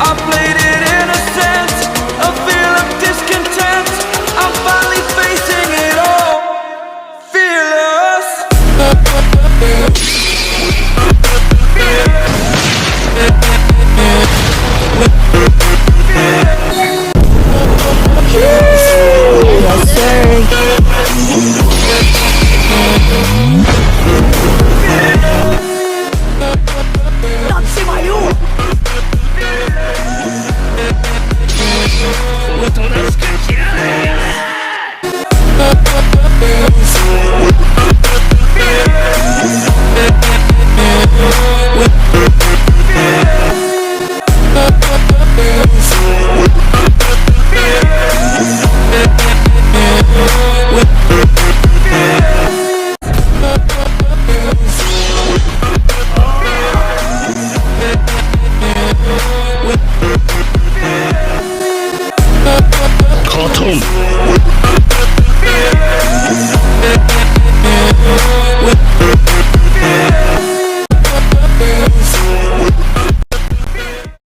I played it innocent, a feel of discontent. I'm finally facing it all, fearless. Yes, sir. Katon